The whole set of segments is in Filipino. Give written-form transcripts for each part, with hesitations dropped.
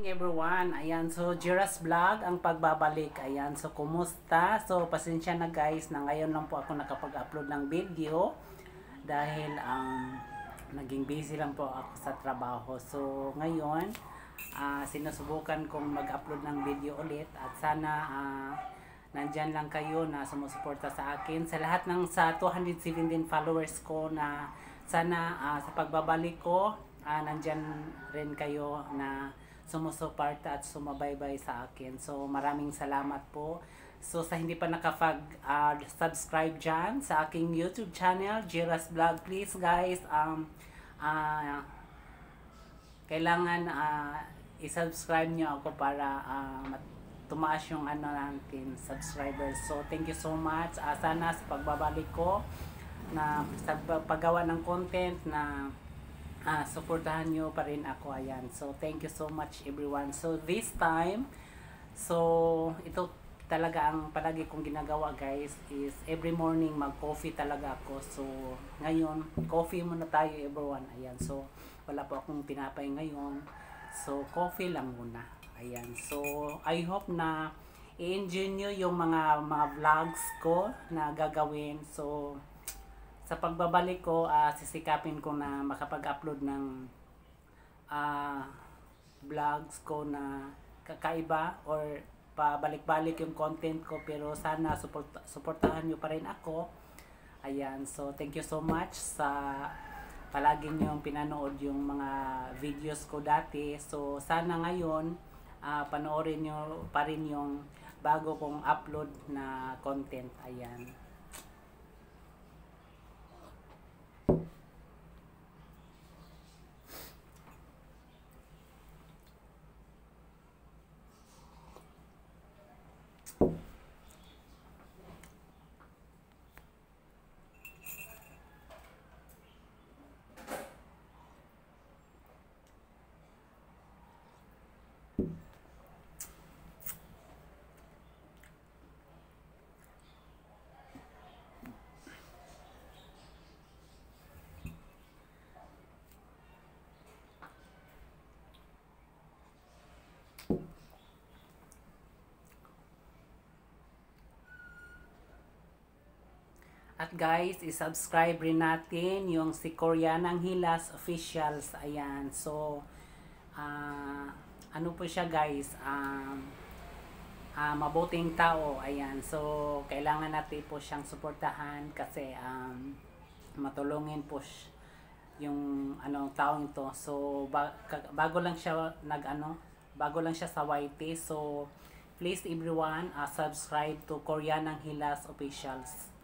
Everyone, ayan, so Jira's Vlog ang pagbabalik, ayan, so kumusta? So pasensya na guys na ngayon lang po ako nakapag-upload ng video dahil naging busy lang po ako sa trabaho. So ngayon, sinusubukan kong mag-upload ng video ulit at sana nandyan lang kayo na sumusuporta sa akin sa lahat ng sa 217 followers ko na sana sa pagbabalik ko nandyan rin kayo na sumusuporta at sumabaybay sa akin. So maraming salamat po. So sa hindi pa subscribe dyan sa aking YouTube channel, Jira's Vlog, please guys, kailangan i-subscribe nyo ako para tumaas yung natin, subscribers. So thank you so much. Sana sa pagbabalik ko na sa paggawa ng content na suportahan nyo pa rin ako, ayan. So thank you so much everyone. So this time, so ito talaga ang palagi kong ginagawa guys, is every morning mag-coffee talaga ako. So ngayon, coffee muna tayo everyone, ayan. So wala po akong tinapay ngayon, so coffee lang muna, ayan. So I hope na i-enjoy nyo yung mga vlogs ko na gagawin. So sa pagbabalik ko, sisikapin ko na makapag-upload ng vlogs ko na kakaiba or pabalik-balik yung content ko, pero sana suportahan nyo pa rin ako, ayan. So thank you so much sa palagi nyo pinanood yung mga videos ko dati. So sana ngayon panoorin nyo pa rin yung bago kong upload na content, ayan. At guys, i-subscribe rin natin yung si Koreanang Hilas Officials, ayan. So ano po siya guys, mabuting tao, ayan. So kailangan natin po siyang suportahan kasi matulungin po yung taong ito. So bago lang siya bago lang siya sa YT. So please everyone, subscribe to Koreanang Hilas Officials.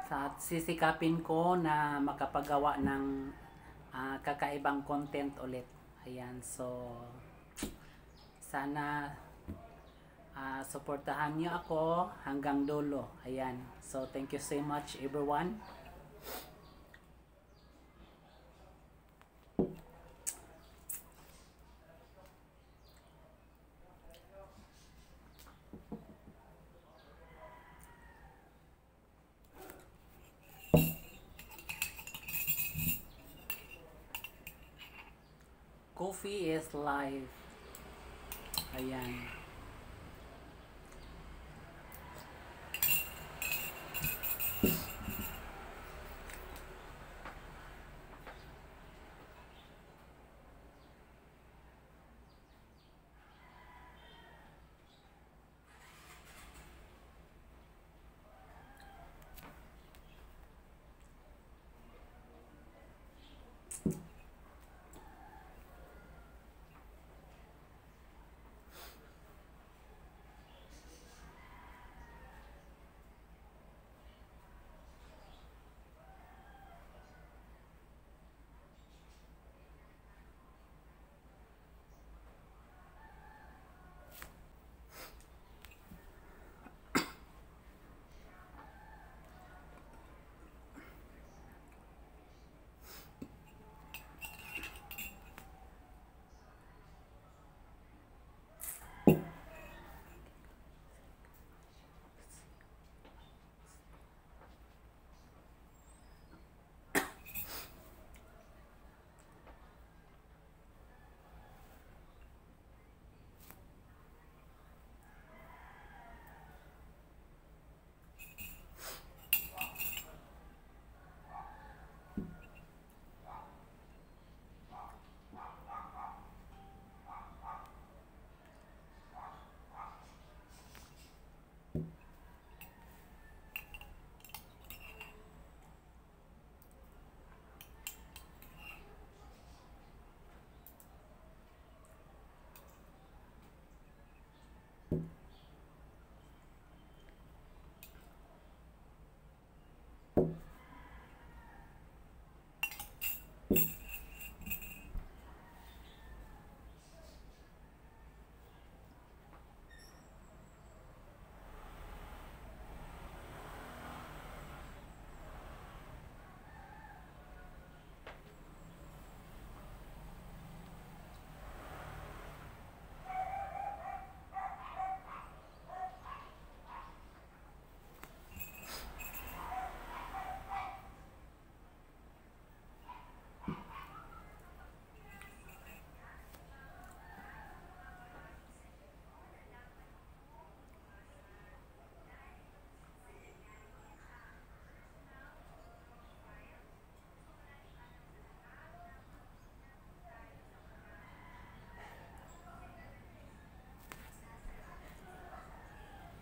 At sisikapin ko na makapagawa ng kakaibang content ulit, ayan. So sana suportahan niyo ako hanggang dulo, ayan. So thank you so much everyone. Coffee is life, ayan.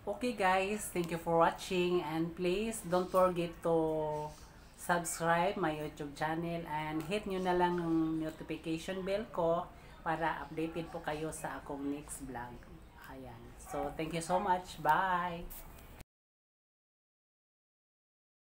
Okay guys, thank you for watching, and please don't forget to subscribe my YouTube channel and hit nyo na lang yung notification bell ko para updated po kayo sa akong next vlog. Ayan. So, thank you so much. Bye!